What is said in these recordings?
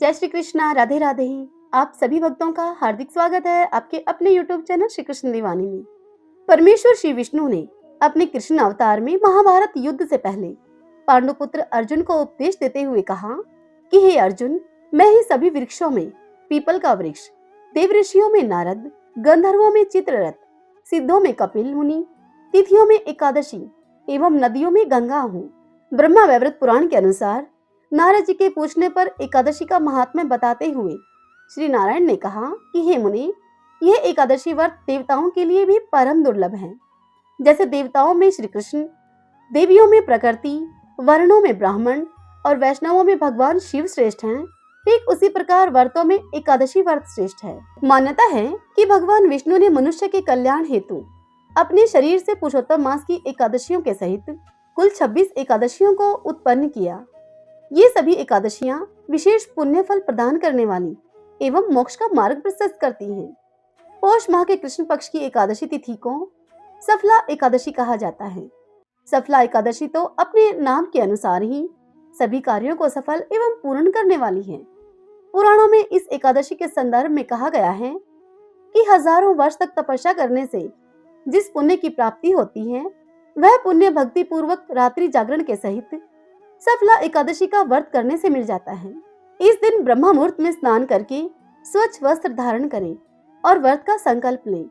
जय श्री कृष्णा, राधे राधे। आप सभी भक्तों का हार्दिक स्वागत है आपके अपने YouTube चैनल श्री कृष्ण दीवानी में। परमेश्वर श्री विष्णु ने अपने कृष्ण अवतार में महाभारत युद्ध से पहले पांडुपुत्र अर्जुन को उपदेश देते हुए कहा कि हे अर्जुन, मैं ही सभी वृक्षों में पीपल का वृक्ष, देव ऋषियों में नारद, गंधर्वों में चित्ररथ, सिद्धों में कपिल मुनि, तिथियों में एकादशी एवं नदियों में गंगा हूँ। ब्रह्मा वैवर्त पुराण के अनुसार नारद जी के पूछने पर एकादशी का महात्म्य बताते हुए श्री नारायण ने कहा कि हे मुनि, यह एकादशी व्रत देवताओं के लिए भी परम दुर्लभ है। जैसे देवताओं में श्री कृष्ण, देवियों में प्रकृति, वर्णों में ब्राह्मण और वैष्णवों में भगवान शिव श्रेष्ठ हैं, ठीक उसी प्रकार व्रतों में एकादशी व्रत श्रेष्ठ है। मान्यता है कि भगवान विष्णु ने मनुष्य के कल्याण हेतु अपने शरीर से पुरुषोत्तम मास की एकादशियों के सहित कुल 26 एकादशियों को उत्पन्न किया। ये सभी एकादशियां विशेष पुण्य फल प्रदान करने वाली एवं मोक्ष का मार्ग प्रशस्त करती हैं। पौष माह के कृष्ण पक्ष की एकादशी तिथि को सफला एकादशी कहा जाता है। सफला एकादशी तो अपने नाम के अनुसार ही सभी कार्यों को सफल एवं पूर्ण करने वाली है। पुराणों में इस एकादशी के संदर्भ में कहा गया है कि हजारों वर्ष तक तपस्या करने से जिस पुण्य की प्राप्ति होती है, वह पुण्य भक्ति पूर्वक रात्रि जागरण के सहित सफला एकादशी का व्रत करने से मिल जाता है। इस दिन ब्रह्म मुहूर्त में स्नान करके स्वच्छ वस्त्र धारण करें और व्रत का संकल्प लें।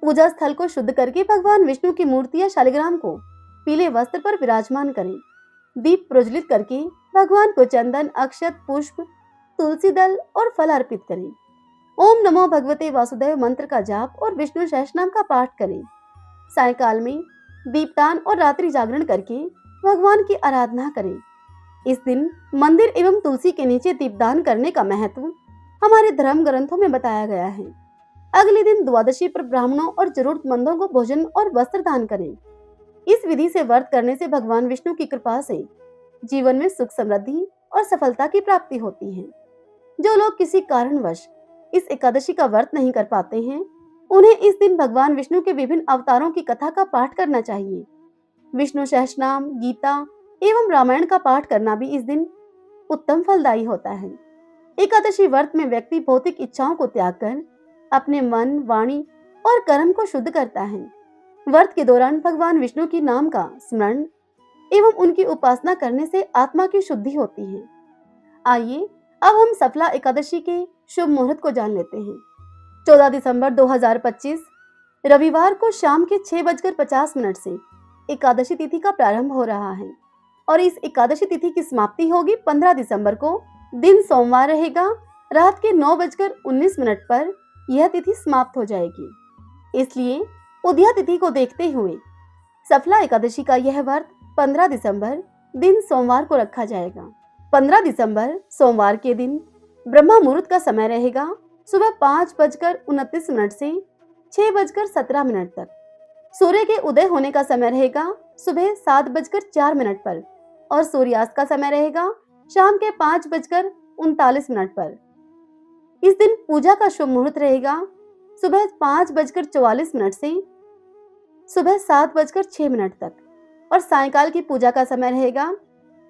पूजा स्थल को शुद्ध करके भगवान विष्णु की मूर्ति या शालिग्राम को पीले वस्त्र पर विराजमान करें। दीप प्रज्वलित करके भगवान को चंदन, अक्षत, पुष्प, तुलसी दल और फल अर्पित करें। ओम नमो भगवते वासुदेव मंत्र का जाप और विष्णु सहस्रनाम का पाठ करें। सायंकाल में दीपदान और रात्रि जागरण करके भगवान की आराधना करें। इस दिन मंदिर एवं तुलसी के नीचे दीपदान करने का महत्व हमारे धर्म ग्रंथों में बताया गया है। अगले दिन द्वादशी पर ब्राह्मणों और जरूरतमंदों को भोजन और वस्त्र दान करें। इस विधि से व्रत करने से भगवान विष्णु की कृपा से जीवन में सुख, समृद्धि और सफलता की प्राप्ति होती है। जो लोग किसी कारणवश इस एकादशी का व्रत नहीं कर पाते हैं, उन्हें इस दिन भगवान विष्णु के विभिन्न अवतारों की कथा का पाठ करना चाहिए। विष्णु सहस्रनाम, गीता एवं रामायण का पाठ करना भी इस दिन उत्तम फलदायी होता है। एकादशी व्रत में व्यक्ति भौतिक इच्छाओं को त्याग कर अपने मन, वाणी और कर्म को शुद्ध करता है। व्रत के दौरान भगवान विष्णु की नाम का स्मरण एवं उनकी उपासना करने से आत्मा की शुद्धि होती है। आइए अब हम सफला एकादशी के शुभ मुहूर्त को जान लेते हैं। 14 दिसंबर 2025 रविवार को शाम के 6:50 से एकादशी तिथि का प्रारंभ हो रहा है और इस एकादशी तिथि की समाप्ति होगी 15 दिसंबर को। दिन सोमवार रहेगा। रात के 9:19 पर यह तिथि समाप्त हो जाएगी। इसलिए उदया तिथि को देखते हुए सफला एकादशी का यह व्रत 15 दिसंबर दिन सोमवार को रखा जाएगा। 15 दिसंबर सोमवार के दिन ब्रह्म मुहूर्त का समय रहेगा सुबह 5:29 से 6:17 तक। सूर्य के उदय होने का समय रहेगा सुबह 7:04 पर और सूर्यास्त का समय रहेगा शाम के 5:39 पर। इस दिन पूजा का शुभ मुहूर्त रहेगा सुबह 5:44 से सुबह 7:06 तक और सायंकाल की पूजा का समय रहेगा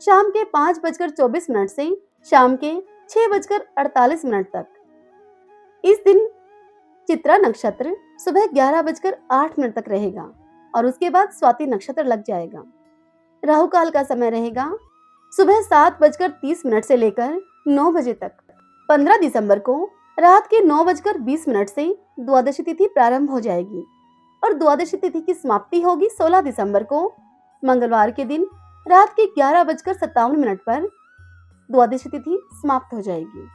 शाम के 5:24 से शाम के 6:48 तक। इस दिन चित्रा नक्षत्र सुबह 11:08 तक रहेगा और उसके बाद स्वाति नक्षत्र लग जाएगा। राहु काल का समय रहेगा सुबह 7:30 से लेकर 9 बजे तक। 15 दिसंबर को रात के 9:20 से द्वादशी तिथि प्रारंभ हो जाएगी और द्वादशी तिथि की समाप्ति होगी 16 दिसंबर को मंगलवार के दिन रात के 11:57 पर द्वादशी तिथि समाप्त हो जाएगी।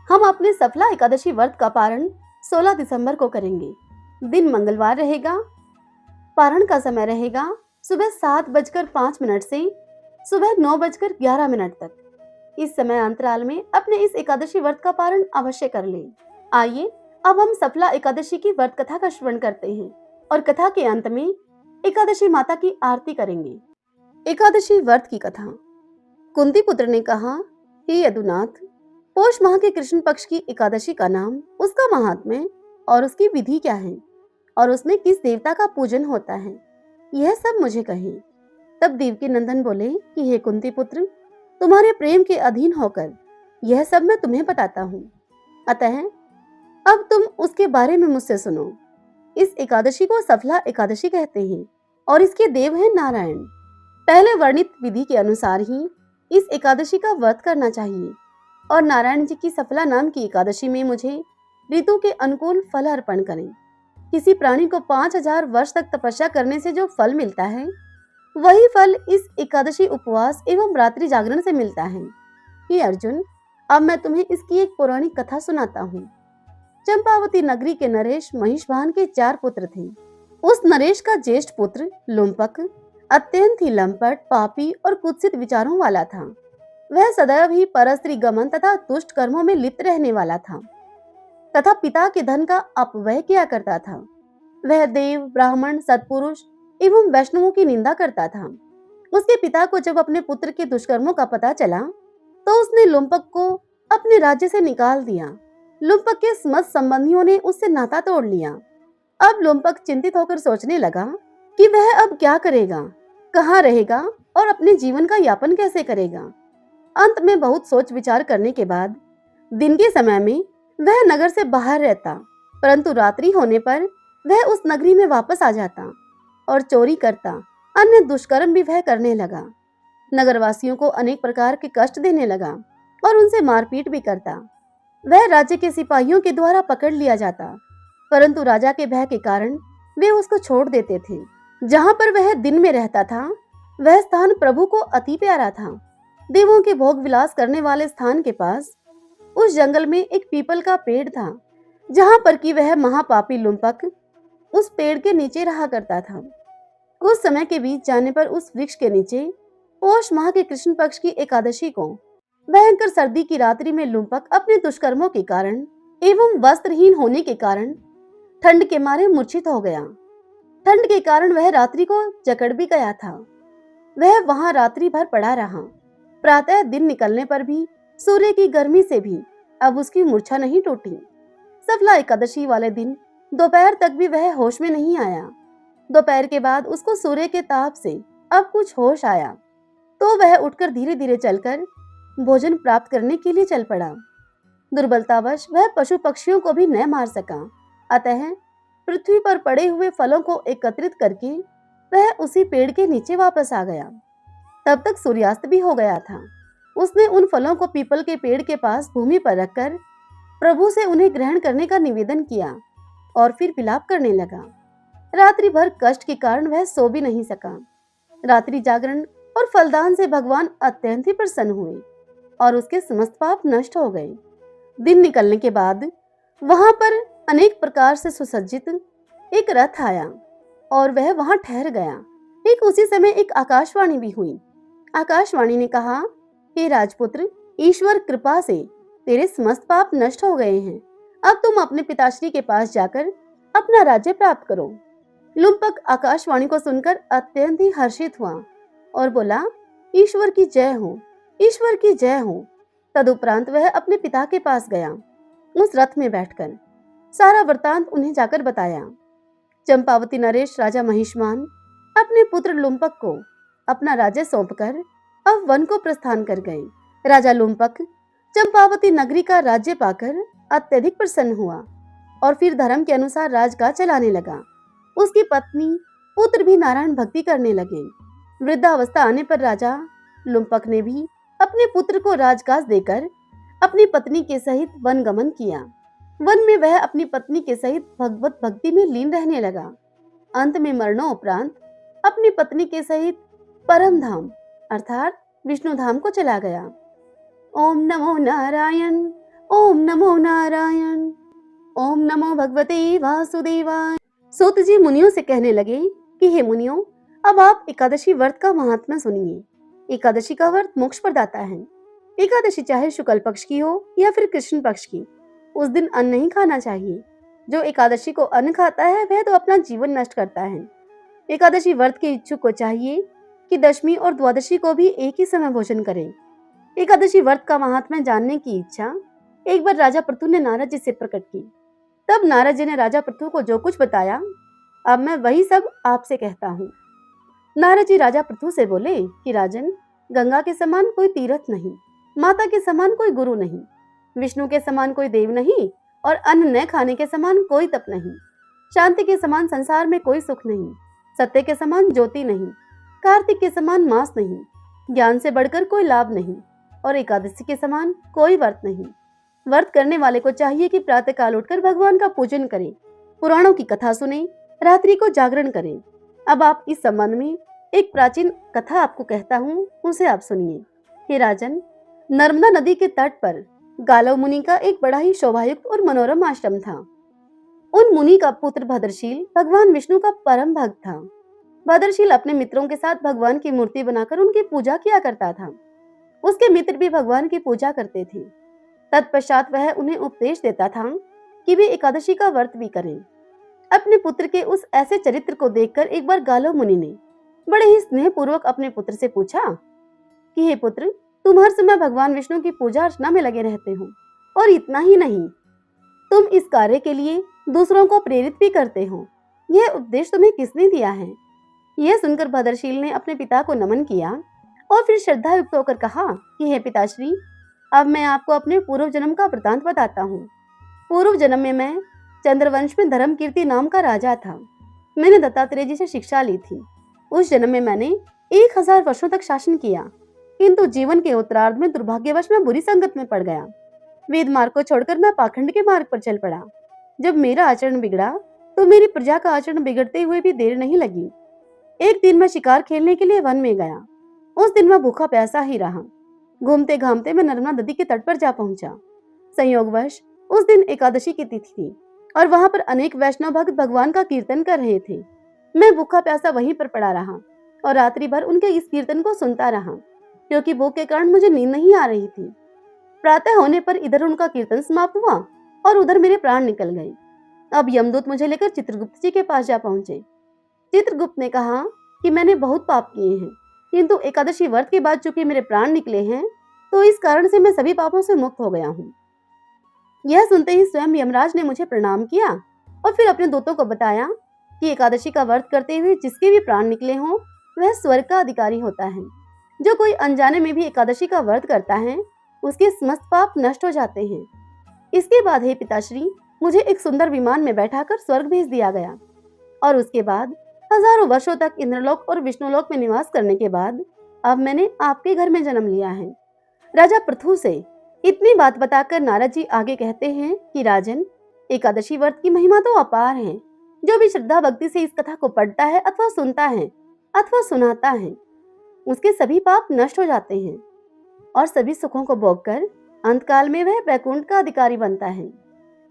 हम अपने सफला एकादशी व्रत का पारण 16 दिसंबर को करेंगे। दिन मंगलवार रहेगा। पारण का समय रहेगा सुबह 7:05 से सुबह 9:11 तक। इस समय अंतराल में अपने इस एकादशी व्रत का पारण अवश्य कर लें। आइए अब हम सफला एकादशी की व्रत कथा का श्रवण करते हैं और कथा के अंत में एकादशी माता की आरती करेंगे। एकादशी व्रत की कथा। कुंती पुत्र ने कहा, हे यदुनाथ, पौष माह के कृष्ण पक्ष की एकादशी का नाम, उसका महात्म्य और उसकी विधि क्या है और उसमें किस देवता का पूजन होता है, यह सब मुझे कहें। तब देवकी नंदन बोले कि हे कुंती पुत्र, तुम्हारे प्रेम के अधीन होकर यह सब मैं तुम्हें बताता हूँ। अतः अब तुम उसके बारे में मुझसे सुनो। इस एकादशी को सफला एकादशी कहते हैं और इसके देव हैं नारायण। पहले वर्णित विधि के अनुसार ही इस एकादशी का व्रत करना चाहिए और नारायण जी की सफला नाम की एकादशी में मुझे ऋतु के अनुकूल फल अर्पण करें। किसी प्राणी को 5000 वर्ष तक तपस्या करने से जो फल मिलता है, वही फल इस एकादशी उपवास एवं रात्रि जागरण से मिलता है। हे अर्जुन, अब मैं तुम्हें इसकी एक पौराणिक कथा सुनाता हूँ। चंपावती नगरी के नरेश महिषवाहन के 4 पुत्र थे। उस नरेश का ज्येष्ठ पुत्र लुम्पक अत्यंत ही लंपट, पापी और कुत्सित विचारों वाला था। वह सदैव ही परस्त्री गमन तथा दुष्ट कर्मों में लिप्त रहने वाला था तथा पिता के धन का अपव्यय किया करता था। वह देव, ब्राह्मण, सत्पुरुष एवं वैष्णवों की निंदा करता था। उसके पिता को जब अपने पुत्र के दुष्कर्मों का पता चला तो उसने लुम्पक को अपने राज्य से निकाल दिया। लुम्पक के समस्त संबंधियों ने उससे नाता तोड़ लिया। अब लुम्पक चिंतित होकर सोचने लगा कि वह अब क्या करेगा, कहाँ रहेगा और अपने जीवन का यापन कैसे करेगा। अंत में बहुत सोच विचार करने के बाद दिन के समय में वह नगर से बाहर रहता, परंतु रात्रि होने पर वह उस नगरी में वापस आ जाता और चोरी करता, अन्य दुष्कर्म भी वह करने लगा। नगरवासियों को अनेक प्रकार के कष्ट देने लगा और उनसे मारपीट भी करता। वह राज्य के सिपाहियों के द्वारा पकड़ लिया जाता, परंतु राजा के भय के कारण वे उसको छोड़ देते थे। जहाँ पर वह दिन में रहता था, वह स्थान प्रभु को अति प्यारा था। देवों के भोग विलास करने वाले स्थान के पास उस जंगल में एक पीपल का पेड़ था, जहाँ पर कि वह महापापी लुम्पक उस पेड़ के नीचे रहा करता था। कुछ समय के बीत जाने पर उस वृक्ष के नीचे पौष माह के कृष्ण पक्ष की एकादशी को भयंकर सर्दी की रात्रि में लुम्पक अपने दुष्कर्मों के कारण एवं वस्त्रहीन होने के कारण ठंड के मारे मूर्छित हो गया। ठंड के कारण वह रात्रि को जकड़ भी गया था। वह वहां रात्रि भर पड़ा रहा। प्रातः दिन निकलने पर भी सूर्य की गर्मी से भी अब उसकी मूर्छा नहीं टूटी। सफला एकादशी वाले दिन दोपहर तक भी वह होश में नहीं आया। दोपहर के बाद उसको सूर्य के ताप से अब कुछ होश आया तो वह उठकर धीरे धीरे चलकर भोजन प्राप्त करने के लिए चल पड़ा। दुर्बलतावश वह पशु पक्षियों को भी न मार सका, अतः पृथ्वी पर पड़े हुए फलों को एकत्रित करके वह उसी पेड़ के नीचे वापस आ गया। तब तक सूर्यास्त भी हो गया था। उसने उन फलों को पीपल के पेड़ के पास भूमि पर रखकर प्रभु से उन्हें ग्रहण करने का निवेदन किया और फिर विलाप करने लगा। रात्रि भर कष्ट के कारण वह सो भी नहीं सका। रात्रि जागरण और फलदान से भगवान अत्यंत ही प्रसन्न हुए और उसके समस्त पाप नष्ट हो गए। दिन निकलने के बाद वहां पर अनेक प्रकार से सुसज्जित एक रथ आया और वह वहां ठहर गया। ठीक उसी समय एक आकाशवाणी भी हुई। आकाशवाणी ने कहा, हे राजपुत्र, ईश्वर कृपा से तेरे समस्त पाप नष्ट हो गए हैं। अब तुम अपने पिताश्री के पास जाकर अपना राज्य प्राप्त करो। लुम्पक आकाशवाणी को सुनकर अत्यंत ही हर्षित हुआ और बोला, ईश्वर की जय हो, ईश्वर की जय हो। तदुपरांत वह अपने पिता के पास गया। उस रथ में बैठकर सारा वृतांत उन्हें जाकर बताया। चंपावती नरेश राजा महिषमान अपने पुत्र लुम्पक को अपना राज्य सौंपकर अब वन को प्रस्थान कर गए। राजा लुम्पक चंपावती नगरी का राज्य पाकर अत्यधिक प्रसन्न हुआ और फिर धर्म के अनुसार राजकाज चलाने लगा। उसकी पत्नी पुत्र भी नारायण भक्ति करने लगे। वृद्धावस्था आने पर राजा लुम्पक ने भी अपने पुत्र को राजकाज देकर अपनी पत्नी के सहित वन गमन किया। वन में वह अपनी पत्नी के सहित भगवत भक्ति में लीन रहने लगा। अंत में मरणोपरांत अपनी पत्नी के सहित परम धाम अर्थात विष्णु धाम को चला गया। ओम नमो नारायण, ओम नमो नारायण, ओम नमो भगवते वासुदेवाय। सूत जी मुनियों से कहने लगे कि हे मुनियों, अब आप एकादशी व्रत का महात्मा सुनिए। एकादशी का व्रत मोक्ष प्रदाता है। एकादशी चाहे शुक्ल पक्ष की हो या फिर कृष्ण पक्ष की, उस दिन अन्न नहीं खाना चाहिए। जो एकादशी को अन्न खाता है वह तो अपना जीवन नष्ट करता है। एकादशी व्रत के इच्छुक को चाहिए कि दशमी और द्वादशी को भी एक ही समय भोजन करें। एकादशी व्रत का महात्म्य जानने की इच्छा एक बार राजा पृथु ने नारद जी से प्रकट की। तब नारद जी ने राजा पृथु को जो कुछ बताया, अब मैं वही सब आपसे कहता हूँ। नारद जी राजा पृथु से बोले कि राजन, गंगा के समान कोई तीर्थ नहीं, माता के समान कोई गुरु नहीं, विष्णु के समान कोई देव नहीं, और अन्न न खाने के समान कोई तप नहीं। शांति के समान संसार में कोई सुख नहीं, सत्य के समान ज्योति नहीं, कार्तिक के समान मास नहीं, ज्ञान से बढ़कर कोई लाभ नहीं, और एकादशी के समान कोई व्रत नहीं। व्रत करने वाले को चाहिए कि प्रातः काल उठकर भगवान का पूजन करें, पुराणों की कथा सुने, रात्रि को जागरण करें। अब आप इस संबंध में एक प्राचीन कथा आपको कहता हूँ, उसे आप सुनिए। हे राजन, नर्मदा नदी के तट पर गालव मुनि का एक बड़ा ही शोभायुक्त और मनोरम आश्रम था। उन मुनि का पुत्र भद्रशील भगवान विष्णु का परम भक्त था। भद्रशील अपने मित्रों के साथ भगवान की मूर्ति बनाकर उनकी पूजा किया करता था। उसके मित्र भी भगवान की पूजा करते थे। तत्पश्चात वह उन्हें उपदेश देता था कि वे एकादशी का व्रत भी करें। अपने पुत्र के उस ऐसे चरित्र को देखकर एक बार गालव मुनि ने बड़े ही स्नेहपूर्वक अपने पुत्र से पूछा कि हे पुत्र, तुम हर समय भगवान विष्णु की पूजा अर्चना में लगे रहते हो, और इतना ही नहीं, तुम इस कार्य के लिए दूसरों को प्रेरित भी करते हो। यह उपदेश तुम्हें किसने दिया है? यह सुनकर भद्रशील ने अपने पिता को नमन किया और फिर श्रद्धा युक्त होकर कहा कि हे पिताश्री, अब मैं आपको अपने पूर्व जन्म का वृतांत बताता हूँ। पूर्व जन्म में मैं चंद्रवंश में धर्मकीर्ति नाम का राजा था। मैंने दत्तात्रेय जी से शिक्षा ली थी। उस जन्म में मैंने 1000 वर्षों तक शासन किया, किंतु जीवन के उत्तरार्ध में दुर्भाग्यवश मैं बुरी संगत में पड़ गया। वेद मार्ग को छोड़कर मैं पाखंड के मार्ग पर चल पड़ा। जब मेरा आचरण बिगड़ा तो मेरी प्रजा का आचरण बिगड़ते हुए भी देर नहीं लगी। एक दिन मैं शिकार खेलने के लिए वन में गया। उस दिन मैं भूखा प्यासा ही रहा। घूमते घामते मैं नर्मदा नदी के तट पर जा पहुंचा। संयोगवश उस दिन एकादशी की तिथि थी और वहां पर अनेक वैष्णव भक्त भगवान का कीर्तन कर रहे थे। मैं भूखा प्यासा वहीं पर पड़ा रहा और रात्रि भर उनके इस कीर्तन को सुनता रहा, क्योंकि भूख के कारण मुझे नींद नहीं आ रही थी। प्रातः होने पर इधर उनका कीर्तन समाप्त हुआ और उधर मेरे प्राण निकल गए। अब यमदूत मुझे लेकर चित्रगुप्त जी के पास जा पहुंचे। चित्रगुप्त ने कहा कि मैंने बहुत पाप किए हैं, किंतु एकादशी व्रत के बाद चूंकि मेरे प्राण निकले हैं, तो इस कारण से मैं सभी पापों से मुक्त हो गया हूँ। यह सुनते ही स्वयं यमराज ने मुझे प्रणाम किया और फिर अपने दूतों को बताया कि एकादशी का व्रत करते हुए जिसके भी प्राण निकले हों, वह स्वर्ग का अधिकारी होता है। जो कोई अनजाने में भी एकादशी का व्रत करता है, उसके समस्त पाप नष्ट हो जाते हैं। इसके बाद हे पिताश्री, मुझे एक सुंदर विमान में बैठाकर स्वर्ग भेज दिया गया और उसके बाद हजारों वर्षों तक इंद्रलोक और विष्णुलोक में निवास करने के बाद अब मैंने आपके घर में जन्म लिया है। राजा पृथु से इतनी बात बताकर नारद जी आगे कहते हैं कि राजन, एकादशी व्रत की महिमा तो अपार है। जो भी श्रद्धा भक्ति से इस कथा को पढ़ता है अथवा सुनता है अथवा सुनाता है, उसके सभी पाप नष्ट हो जाते हैं और सभी सुखों को भोगकर अंतकाल में वह वैकुंठ का अधिकारी बनता है।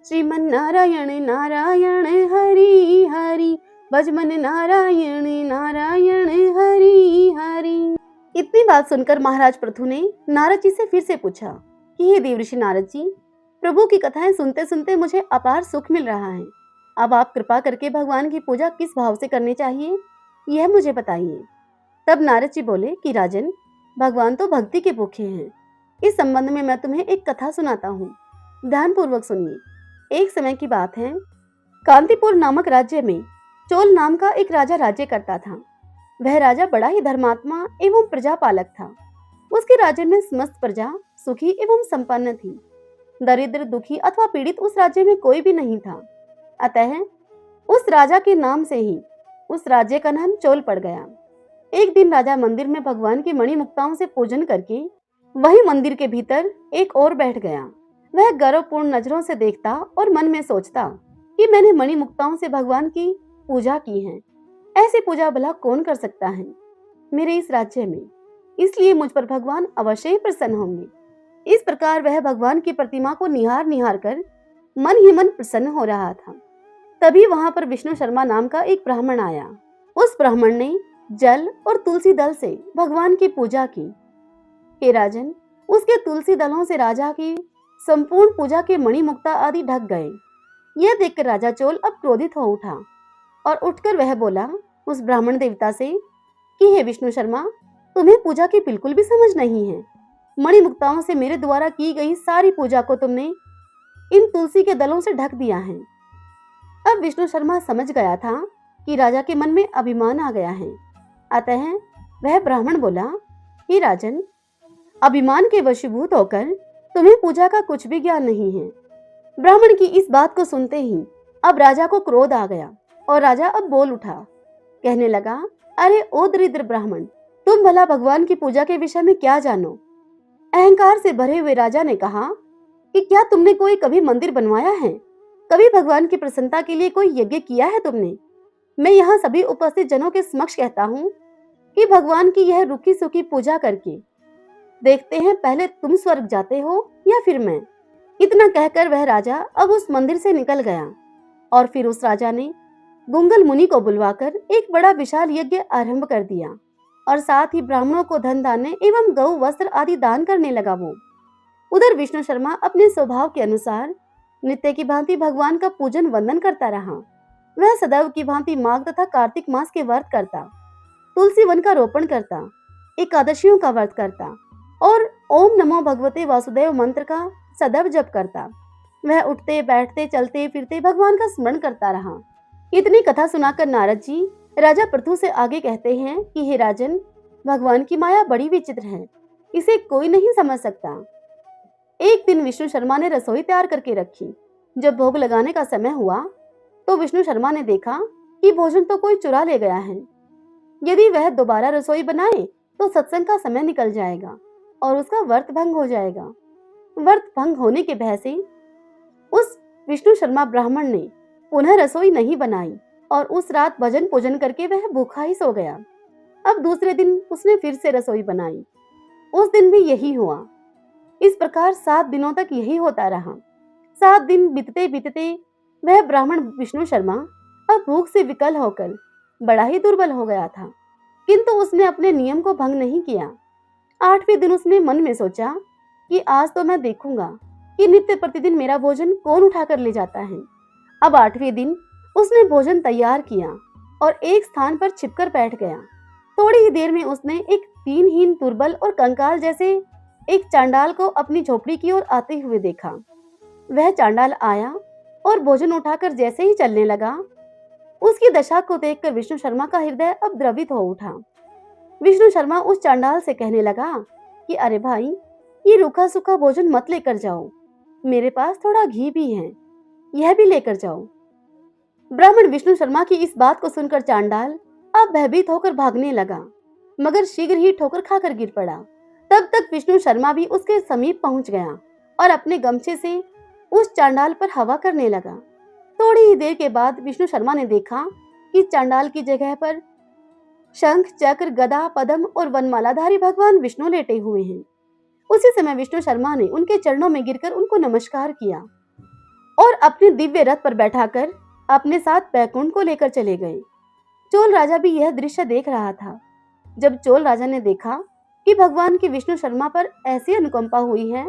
श्रीमन नारायण नारायण हरि हरि, भजमन नारायण नारायण हरि हरि। इतनी बात सुनकर महाराज पृथु ने नारद जी से फिर से पूछा कि हे देवऋषि नारद जी, प्रभु की कथाएं सुनते सुनते मुझे अपार सुख मिल रहा है। अब आप कृपा करके भगवान की पूजा किस भाव से करनी चाहिए, यह मुझे बताइए। तब नारद जी बोले कि राजन, भगवान तो भक्ति के भूखे हैं। इस संबंध में मैं तुम्हें एक कथा सुनाता हूँ, ध्यान पूर्वक सुनिए। एक समय की बात है, कांतिपुर नामक राज्य में चोल नाम का एक राजा राज्य करता था। वह राजा बड़ा ही धर्मात्मा एवं प्रजापालक था। उसके राज्य में समस्त प्रजा सुखी एवं संपन्न थी। दरिद्र, दुखी अथवा पीड़ित उस राज्य में कोई भी नहीं था। अतः उस राजा के नाम से ही उस राज्य का नाम चोल पड़ गया। एक दिन राजा मंदिर में भगवान की मणि मुक्ताओं से पूजन करके वही मंदिर के भीतर एक और बैठ गया। वह गर्वपूर्ण नजरों से देखता और मन में सोचता कि मैंने मणि मुक्ताओं से भगवान की पूजा की है। ऐसी पूजा भला कौन कर सकता है मेरे इस राज्य में, इसलिए मुझ पर भगवान अवश्य ही प्रसन्न होंगे। इस प्रकार वह भगवान की प्रतिमा को निहार निहार कर मन ही मन प्रसन्न हो रहा था। तभी वहां पर विष्णु शर्मा नाम का एक ब्राह्मण आया। उस ब्राह्मण ने जल और तुलसी दल से भगवान की पूजा की। हे राजन, उसके तुलसी दलों से राजा की संपूर्ण पूजा के मणि मुक्ता आदि ढक गए। यह देखकर राजा चोल अब क्रोधित हो उठा और उठकर वह बोला उस ब्राह्मण देवता से कि हे विष्णु शर्मा, तुम्हें पूजा की बिल्कुल भी समझ नहीं है। मणि मुक्ताओं से मेरे द्वारा की गई सारी पूजा को तुमने इन तुलसी के दलों से ढक दिया है। अब विष्णु शर्मा समझ गया था कि राजा के मन में अभिमान आ गया है। अतः वह ब्राह्मण बोला, हे राजन, अभिमान के वशीभूत होकर तुम्हें पूजा का कुछ भी ज्ञान नहीं है। ब्राह्मण की इस बात को सुनते ही अब राजा को क्रोध आ गया और राजा अब बोल उठा। कहने लगा, अरे ओ दरिद्र ब्राह्मण, तुम भला भगवान की पूजा के विषय में क्या जानो? अहंकार से भरे हुए राजा ने कहा कि क्या तुमने कोई कभी मंदिर बनवाया है? कभी भगवान की प्रसन्नता के लिए कोई यज्ञ किया है तुमने? मैं यहाँ सभी उपस्थित जनों के समक्ष कहता हूँ कि भगवान की यह रुकी सुखी पूजा करके देखते हैं पहले तुम स्वर्ग जाते हो या फिर मैं। इतना कहकर वह राजा अब उस मंदिर से निकल गया और फिर उस राजा ने गुंगल मुनि को बुलवाकर एक बड़ा विशाल यज्ञ आरंभ कर दिया और साथ ही ब्राह्मणों को धन दाने एवं गौ वस्त्र आदि दान करने लगा वो। उधर विष्णु शर्मा अपने स्वभाव के अनुसार नित्य की भांति भगवान का पूजन वंदन करता रहा। वह सदैव की भांति माघ तथा कार्तिक मास के व्रत करता, तुलसी वन का रोपण करता, एकादशियों का व्रत करता और ओम नमो भगवते वासुदेव मंत्र का सदैव जप करता। वह उठते बैठते चलते फिरते भगवान का स्मरण करता रहा। इतनी कथा सुनाकर नारद जी राजा पृथु से आगे कहते हैं कि हे राजन, भगवान की माया बड़ी विचित्र है, इसे कोई नहीं समझ सकता। एक दिन विष्णु शर्मा ने रसोई तैयार करके रखी। जब भोग लगाने का समय हुआ तो विष्णु शर्मा ने देखा कि भोजन तो कोई चुरा ले गया है। यदि वह दोबारा रसोई बनाए तो सत्संग का समय निकल जाएगा और उसका व्रत भंग हो जाएगा। व्रत भंग होने के भय से उस विष्णु शर्मा ब्राह्मण ने पुनः रसोई नहीं बनाई और उस रात भजन पूजन करके वह भूखा ही सो गया। अब दूसरे दिन उसने फिर से रसोई बनाई। उस दिन भी यही हुआ। इस प्रकार 7 दिनों तक यही होता रहा। 7 दिन बीतते बीतते वह ब्राह्मण विष्णु शर्मा अब भूख से विकल होकर बड़ा ही दुर्बल हो गया था, किंतु उसने अपने नियम को भंग नहीं किया। 8वें दिन उसने मन में सोचा कि आज तो मैं देखूंगा कि नित्य प्रतिदिन मेरा भोजन कौन उठा कर ले जाता है। अब 8वें दिन उसने भोजन तैयार किया और एक स्थान पर छिपकर बैठ गया। थोड़ी ही देर में उसने एक दीनहीन, दुर्बल और कंकाल जैसे एक चांडाल को अपनी झोपड़ी की ओर आते हुए देखा। वह चांडाल आया और भोजन उठाकर जैसे ही चलने लगा, उसकी दशा को देखकर विष्णु शर्मा का हृदय अब द्रवित हो उठा। विष्णु शर्मा उस चांडाल से कहने लगा कि अरे भाई, ये रूखा सूखा भोजन मत लेकर जाओ, मेरे पास थोड़ा घी भी है, यह भी लेकर जाओ। ब्राह्मण विष्णु शर्मा की इस बात को सुनकर चांडाल अब भयभीत होकर भागने लगा, मगर शीघ्र ही ठोकर खाकर गिर पड़ा। तब तक विष्णु शर्मा भी उसके समीप पहुंच गया और अपने गमछे से उस चांडाल पर हवा करने लगा। थोड़ी ही देर के बाद विष्णु शर्मा ने देखा कि चांडाल की जगह पर शंख, चक्र, गदा, पद्म और वनमालाधारी भगवान विष्णु लेटे हुए हैं। उसी समय विष्णु शर्मा ने उनके चरणों में गिरकर उनको नमस्कार किया और अपने दिव्य रथ पर बैठाकर अपने साथ बैकुंठ को लेकर चले गए। चोल राजा भी यह दृश्य देख रहा था। जब चोल राजा ने देखा कि भगवान की विष्णु शर्मा पर ऐसी अनुकंपा हुई है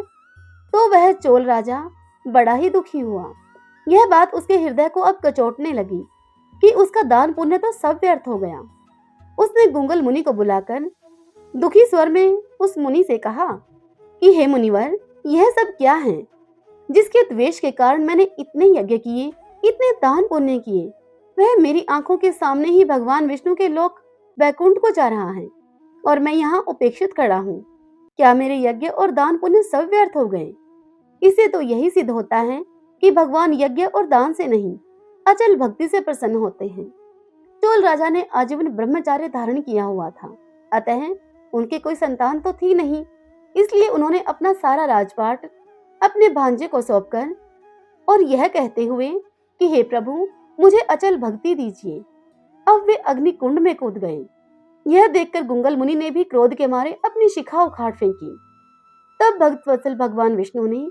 तो वह चोल राजा बड़ा ही दुखी हुआ। यह बात उसके हृदय को अब कचोटने लगी कि उसका दान पुण्य तो सब व्यर्थ हो गया। उसने गुंगल मुनि को बुलाकर दुखी स्वर में उस मुनि से कहा कि हे मुनिवर, यह सब क्या है जिसके द्वेष के कारण मैंने इतने यज्ञ किए, इतने दान पुण्य किए, वह मेरी आंखों के सामने ही भगवान विष्णु के लोक वैकुंठ को जा रहा है और मैं यहाँ उपेक्षित खड़ा हूँ। क्या मेरे यज्ञ और दान पुण्य सब व्यर्थ हो गए? इससे तो यही सिद्ध होता है कि भगवान यज्ञ और दान से नहीं, अचल भक्ति से प्रसन्न होते हैं। चोल राजा ने आजीवन ब्रह्मचार्य धारण किया हुआ था, अतः उनके कोई संतान तो थी नहीं, इसलिए उन्होंने अपना सारा राजपाट अपने भांजे को सौंपकर और यह कहते हुए कि हे प्रभु, मुझे अचल भक्ति दीजिए, अब वे अग्नि कुंड में कूद गए। यह देखकर गुंगल मुनि ने भी क्रोध के मारे अपनी शिखा उखाड़ फेंकी। तब भक्त वत्सल भगवान विष्णु ने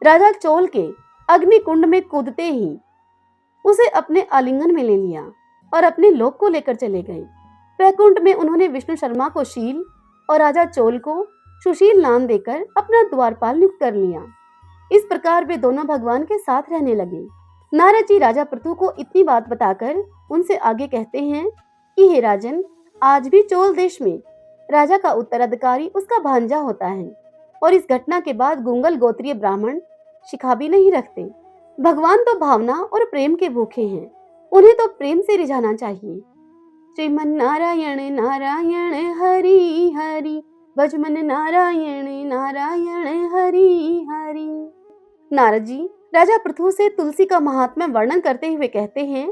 राजा चोल के अग्नि कुंड में कूदते ही उसे अपने आलिंगन में ले लिया और अपने लोक को लेकर चले गए। वैकुंठ में उन्होंने विष्णु शर्मा को शील और राजा चोल को सुशील नाम देकर अपना द्वारपाल नियुक्त कर लिया। इस प्रकार वे दोनों भगवान के साथ रहने लगे। नारद जी राजा पृथु को इतनी बात बताकर उनसे आगे कहते हैं कि हे राजन, आज भी चोल देश में राजा का उत्तराधिकारी उसका भांजा होता है और इस घटना के बाद गुंगल गोत्रीय ब्राह्मण शिखा भी नहीं रखते। भगवान तो भावना और प्रेम के भूखे हैं, उन्हें तो प्रेम से रिझाना चाहिए। श्रीमन नारायण नारायण हरि हरि, भज मन नारायण नारायण हरि हरि। नारद जी राजा पृथु से तुलसी का महात्म्य वर्णन करते हुए कहते हैं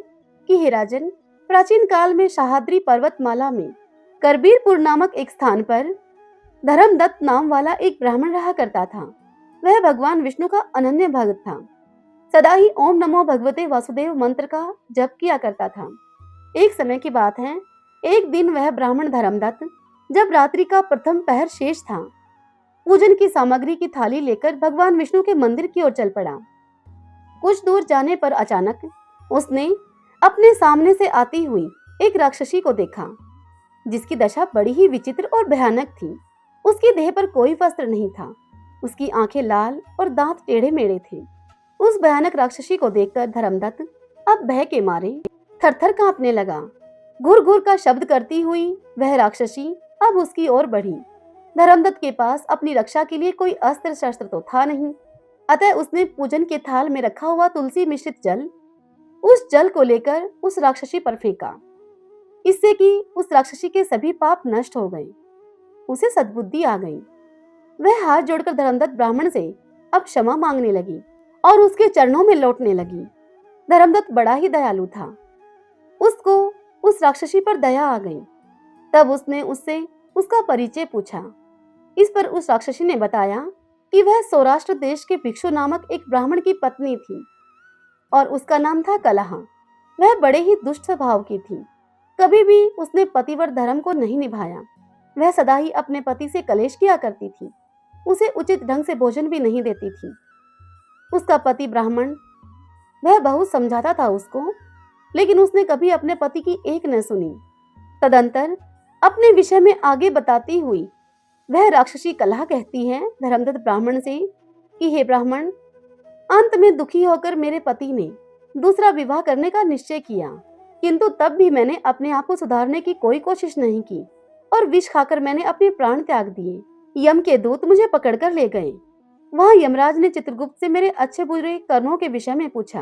कि हे राजन, प्राचीन काल में शाहाद्री पर्वतमाला में करबीरपुर नामक एक स्थान पर धर्मदत्त नाम वाला एक ब्राह्मण रहा करता था। वह भगवान विष्णु का अनन्य भक्त था। सदा ही ओम नमो भगवते वासुदेव मंत्र का जप किया करता था। एक समय की बात है, एक दिन वह ब्राह्मण धर्मदत्त जब रात्रि का प्रथम पहर शेष था, पूजन की सामग्री की थाली लेकर भगवान विष्णु के मंदिर की ओर चल पड़ा। कुछ दूर जाने पर अचानक उसने अपने सामने से आती हुई एक राक्षसी को देखा, जिसकी दशा बड़ी ही विचित्र और भयानक थी। उसकी देह पर कोई वस्त्र नहीं था, उसकी आंखें लाल और दांत टेढ़े मेढ़े थे। उस भयानक राक्षसी को देखकर धर्मदत्त अब भय के मारे थरथर कांपने लगा। घुर घुर का शब्द करती हुई वह राक्षसी अब उसकी ओर बढ़ी। धर्मदत्त के पास अपनी रक्षा के लिए कोई अस्त्र शस्त्र तो था नहीं, अतः उसने पूजन के थाल में रखा हुआ तुलसी मिश्रित जल, उस जल को लेकर उस राक्षसी पर फेंका, इससे कि उस राक्षसी के सभी पाप नष्ट हो गए। उसे सद्बुद्धि आ गई। वह हाथ जोड़कर धर्मदत्त ब्राह्मण से अब क्षमा मांगने लगी और उसके चरणों में लौटने लगी। धर्मदत्त बड़ा ही दयालु था, उसको उस राक्षसी पर दया आ गई। तब उसने उससे उसका परिचय पूछा। इस पर उस राक्षसी ने बताया कि वह सौराष्ट्र देश के भिक्षु नामक एक ब्राह्मण की पत्नी थी और उसका नाम था कलहा। वह बड़े ही दुष्ट स्वभाव की थी। कभी भी उसने पतिव्रत धर्म को नहीं निभाया। वह सदा ही अपने पति से कलेश किया करती थी, उसे उचित ढंग से भोजन भी नहीं देती थी। उसका पति ब्राह्मण, वह बहुत समझाता था उसको, लेकिन उसने कभी अपने पति की एक न सुनी। तदंतर अपने विषय में आगे बताती हुई वह राक्षसी कलहा कहती है धर्मदत्त ब्राह्मण से कि हे ब्राह्मण, अंत में दुखी होकर मेरे पति ने दूसरा विवाह करने का निश्चय किया, किंतु तब भी मैंने अपने आप को सुधारने की कोई कोशिश नहीं की और विष खाकर मैंने अपने प्राण त्याग दिए। यम के दूत मुझे पकड़कर ले गए। वहां यमराज ने चित्रगुप्त से मेरे अच्छे बुरे कर्मों के विषय में पूछा,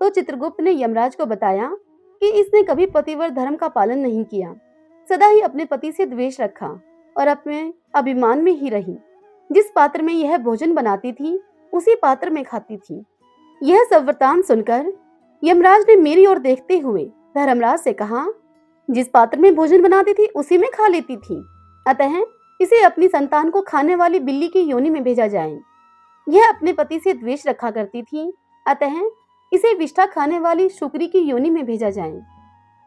तो चित्रगुप्त ने यमराज को बताया कि इसने कभी पतिव्रत धर्म का पालन नहीं किया, सदा ही अपने पति से द्वेष रखा और अपने अभिमान में ही रही। जिस पात्र में यह भोजन बनाती थी उसी पात्र में खाती थी। यह सब वृतांत सुनकर यमराज ने मेरी ओर देखते हुए धर्मराज से कहा, जिस पात्र में भोजन बनाती थी उसी में खा लेती थी, अतः इसे अपनी संतान को खाने वाली बिल्ली की योनि में भेजा जाए। यह अपने पति से द्वेष रखा करती थी, अतः इसे विष्ठा खाने वाली शुक्री की योनि में भेजा जाए।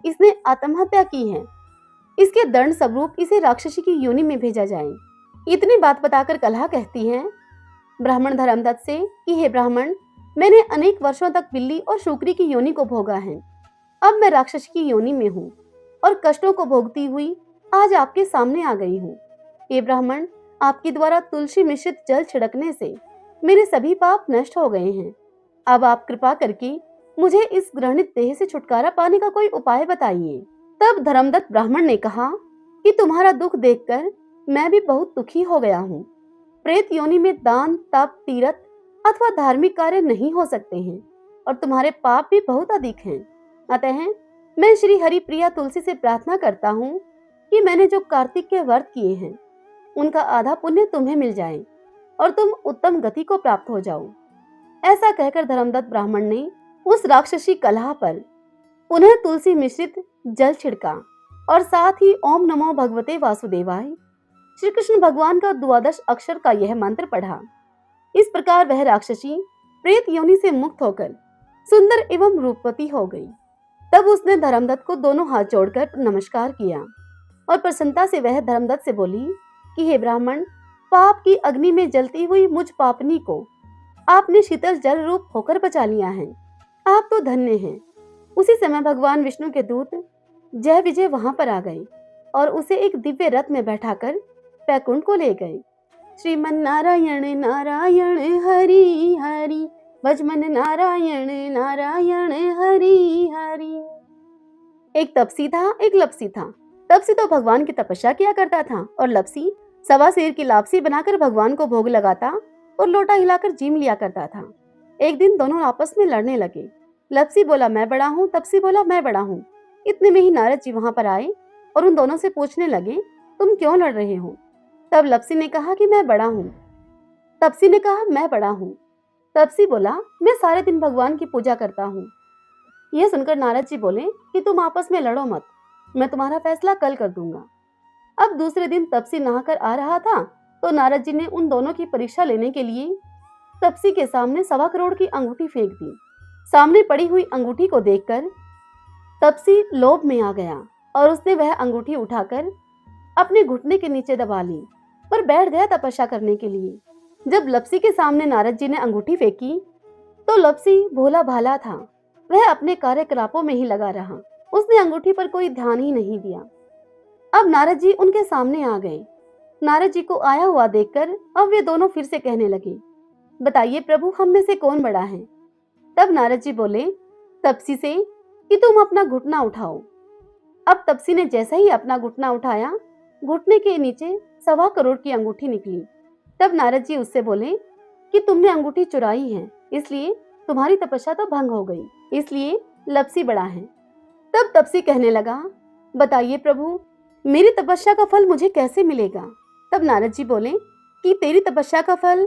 इसने आत्महत्या की है, इसके दंड स्वरूप इसे राक्षसी की योनि में भेजा जाए। इतनी बात बताकर कलहा कहती है ब्राह्मण धर्मदत्त से कि हे ब्राह्मण, मैंने अनेक वर्षों तक बिल्ली और शुक्री की योनि को भोगा है। अब मैं राक्षसी की योनि में हूँ और कष्टों को भोगती हुई आज आपके सामने आ गई हूँ। हे ब्राह्मण, आपके द्वारा तुलसी मिश्रित जल छिड़कने से मेरे सभी पाप नष्ट हो गए हैं। अब आप कृपा करके मुझे इस ग्रहणित देह से छुटकारा पाने का कोई उपाय बताइए। तब धर्मदत्त ब्राह्मण ने कहा कि तुम्हारा दुख देखकर मैं भी बहुत दुखी हो गया हूँ। प्रेत योनि में दान, तप, तीर्थ अथवा धार्मिक कार्य नहीं हो सकते हैं और तुम्हारे पाप भी बहुत अधिक हैं। अतः मैं श्री हरि प्रिया तुलसी से प्रार्थना करता हूँ कि मैंने जो कार्तिक के व्रत किए हैं उनका आधा पुण्य तुम्हें मिल जाए और तुम उत्तम गति को प्राप्त हो जाओ। ऐसा कहकर धर्मदत्त ब्राह्मण ने उस राक्षसी कलहा पर पुनः तुलसी मिश्रित जल छिड़का और साथ ही ओम नमो भगवते वासुदेवाय श्री कृष्ण भगवान का 12 अक्षर का यह मंत्र पढ़ा। इस प्रकार वह राक्षसी प्रेत योनि से मुक्त होकर सुंदर एवं रूपवती हो गई। तब उसने धर्मदत्त को दोनों हाथ जोड़कर नमस्कार किया और प्रसन्नता से वह धर्मदत्त से बोली कि हे ब्राह्मण, पाप की अग्नि में जलती हुई मुझ पापनी को आपने शीतल जल रूप होकर बचा लिया है। आप तो धन्य हैं। उसी समय भगवान विष्णु के दूत जय विजय वहां पर आ गए और उसे एक दिव्य रथ में बैठाकर वैकुंठ को ले गए। श्रीमन नारायण नारायण हरि हरि, भज मन नारायण नारायण हरि हरि। एक तपसी था, एक लपसी था। तपसी तो भगवान की तपस्या किया करता था और लपसी सवा शेर की लापसी बनाकर भगवान को भोग लगाता और लोटा हिलाकर जीम लिया करता था। एक दिन दोनों आपस में लड़ने लगे। लपसी बोला मैं बड़ा हूँ, तपसी बोला मैं बड़ा हूँ। इतने में ही नारद जी वहां पर आए और उन दोनों से पूछने लगे तुम क्यों लड़ रहे हो। तब लप्सी ने कहा कि मैं बड़ा हूँ। तपसी ने कहा मैं बड़ा हूँ। तपसी बोला मैं सारे दिन भगवान की पूजा करता हूँ। यह सुनकर नारद जी बोले कि तुम आपस में लड़ो मत, मैं तुम्हारा फैसला कल कर दूंगा। अब दूसरे दिन तपसी नहाकर आ रहा था तो नारद जी ने उन दोनों की परीक्षा लेने के लिए तपसी के सामने 1.25 करोड़ की अंगूठी फेंक दी। सामने पड़ी हुई अंगूठी को देखकर तपसी लोभ में आ गया और उसने वह अंगूठी उठाकर अपने घुटने के नीचे दबा ली और बैठ गया तपस्या करने के लिए। जब लप्सी के सामने नारद जी ने अंगूठी फेंकी तो लप्सी भोला भाला था, वह अपने कार्यकलापों में ही लगा रहा। उसने अंगूठी पर कोई ध्यान ही नहीं दिया। अब नारद जी उनके सामने आ गए। नारद जी को आया हुआ देखकर अब वे दोनों फिर से कहने लगे, बताइए प्रभु, हम में से कौन बड़ा है? तब नारद जी बोले तपसी से कि तुम अपना घुटना उठाओ। अब तपसी ने जैसे ही अपना घुटना उठाया, घुटने के नीचे 1.25 करोड़ की अंगूठी निकली। तब नारद जी उससे बोले कि तुमने अंगूठी चुराई है, इसलिए तुम्हारी तपस्या तो भंग हो गई, इसलिए लप्सी बड़ा है। तब तपसी कहने लगा, बताइए प्रभु, मेरी तपस्या का फल मुझे कैसे मिलेगा? तब नारद जी बोले कि तेरी तपस्या का फल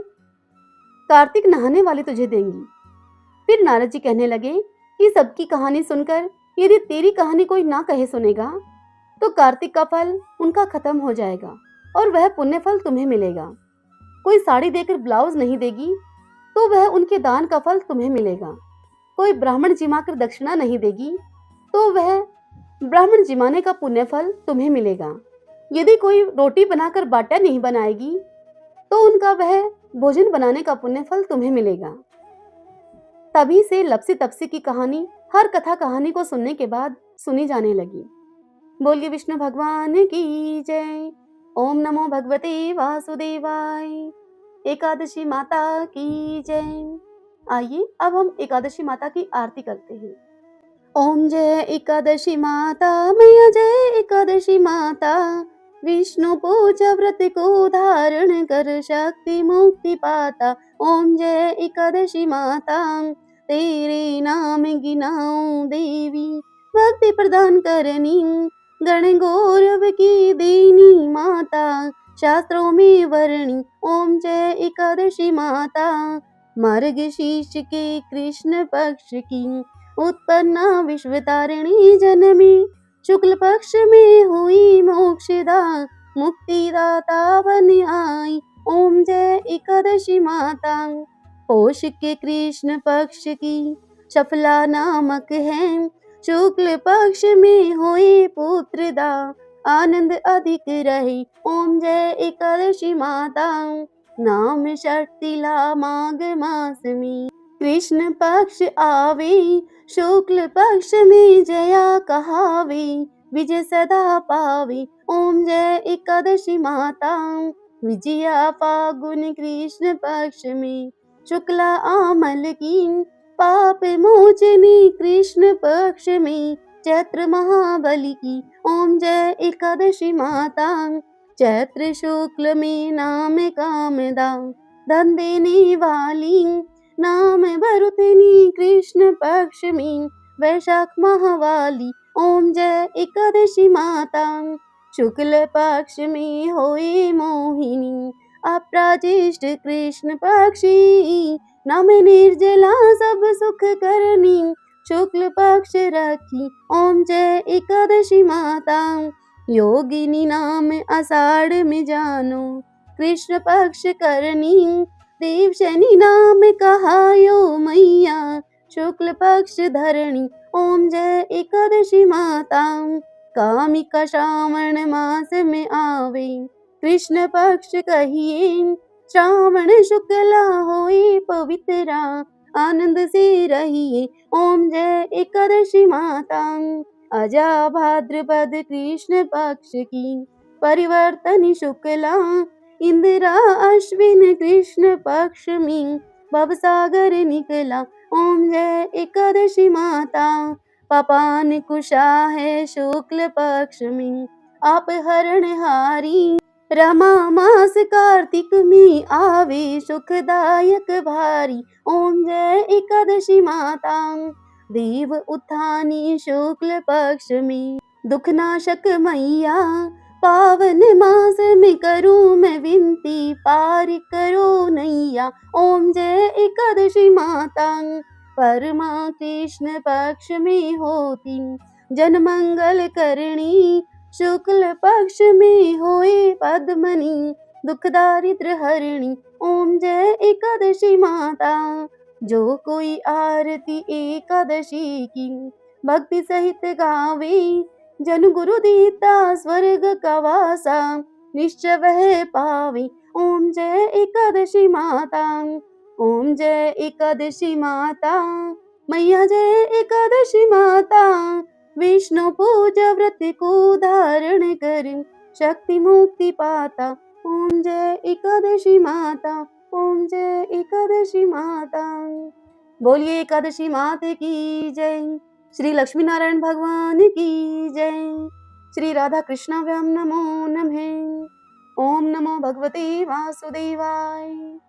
कार्तिक नहाने वाले तुझे देंगी। फिर नारद जी कहने लगे कि सबकी कहानी सुनकर यदि तेरी कहानी कोई ना कहे सुनेगा तो कार्तिक का फल उनका खत्म हो जाएगा और वह पुण्य फल तुम्हें मिलेगा। कोई साड़ी देकर ब्लाउज नहीं देगी तो वह उनके दान का फल तुम्हें मिलेगा। कोई ब्राह्मण जिमाकर दक्षिणा नहीं देगी तो वह ब्राह्मण जिमाने का पुण्य फल तुम्हें मिलेगा। यदि कोई रोटी बनाकर बाटा नहीं बनाएगी तो उनका वह भोजन बनाने का पुण्य फल तुम्हें मिलेगा। तभी से लप्सी तपसी की कहानी हर कथा कहानी को सुनने के बाद सुनी जाने लगी। बोलिए विष्णु भगवान की जय। ओम नमो भगवते वासुदेवाय। एकादशी माता की जय। आइए अब हम एकादशी माता की आरती करते हैं। ओम जय एकादशी माता, मैया जय एकादशी माता। विष्णु पूजा व्रत को धारण कर शक्ति मुक्ति पाता। ओम जय एकादशी माता, तेरे नाम गिनाऊं देवी, भक्ति प्रदान करनी, गण गौरव की देनी माता, शास्त्रों में वर्णी। ओम जय एकादशी माता, मार्गशीर्ष के कृष्ण पक्ष की उत्पन्ना विश्वतारिणी जनमी, शुक्ल पक्ष में हुई मोक्षदा, मुक्तिदाता बन आई। ओम जय एकादशी माता, पोष के कृष्ण पक्ष की सफला नामक है, शुक्ल पक्ष में हुए पुत्रदा, आनंद अधिक रहे। ओम जय एकादशी माता, नाम शक्तिला माघ मास में कृष्ण पक्ष आवे, शुक्ल पक्ष में जया कहावे, विजय सदा पावे। ओम जय एकादशी माता, विजया फागुन कृष्ण पक्ष में शुक्ला आमल की, पाप मोचनी कृष्ण पक्ष में चैत्र महाबली की। ओम जय एकादशी माता, चैत्र शुक्ल में नाम कामदा, धन देने वाली, नाम भरुतनी कृष्ण पक्ष में वैशाख महावाली। ओम जय एकादशी माता, शुक्ल पक्ष में होए मोहिनी, अपराजिष्ट कृष्ण पक्षी, नाम निर्जला सब सुख करनी, शुक्ल पक्ष रखी। ओम जय एकादशी माता, योगिनी नाम आषाढ़ में जानो, कृष्ण पक्ष करनी, देव शनि नाम कहायो मैया, शुक्ल पक्ष धरणी। ओम जय एकादशी माता, कामिका श्रावण मास में आवे, कृष्ण पक्ष कहिए, श्रावण शुक्ला होए पवित्रा, आनंद से रहिए। ओम जय एकादशी माता, अजा भाद्रपद कृष्ण पक्ष की, परिवर्तन शुक्ला, इंदिरा अश्विन कृष्ण पक्ष में भवसागर निकला। ओम जय एकादशी माता, पापान कुशा है शुक्ल पक्ष में, आप हरण हारी, रमा मास कार्तिक में आवे, सुखदायक भारी। ओम जय एकादशी माता, देव उत्थानी शुक्ल पक्ष में, दुखनाशक मैया, पावन मास में करूं मैं विनती, पार करो नैया। ओम जय एकादशी माता, परमा कृष्ण पक्ष में होती, जन मंगल करणी, शुक्ल पक्ष में होए पद्मनी, दुख दारिद्र हरिणी। ओम जय एकादशी माता। जो कोई आरती एकादशी की भक्ति सहित गावे, जन गुरु दीता स्वर्ग का वासा, निश्चय वह पावे। ओम जय एकादशी माता, ओम जय एकादशी माता, मैया जय एकादशी माता। विष्णु पूजा व्रत को धारण कर, शक्ति मुक्ति पाता। ओम जय एकादशी माता, ओम जय एकादशी माता। बोलिए एकादशी माता की जय। श्री लक्ष्मी नारायण भगवान की जय। श्री राधा कृष्णाभ्यां नमो नमः। ओम नमो भगवते वासुदेवाय।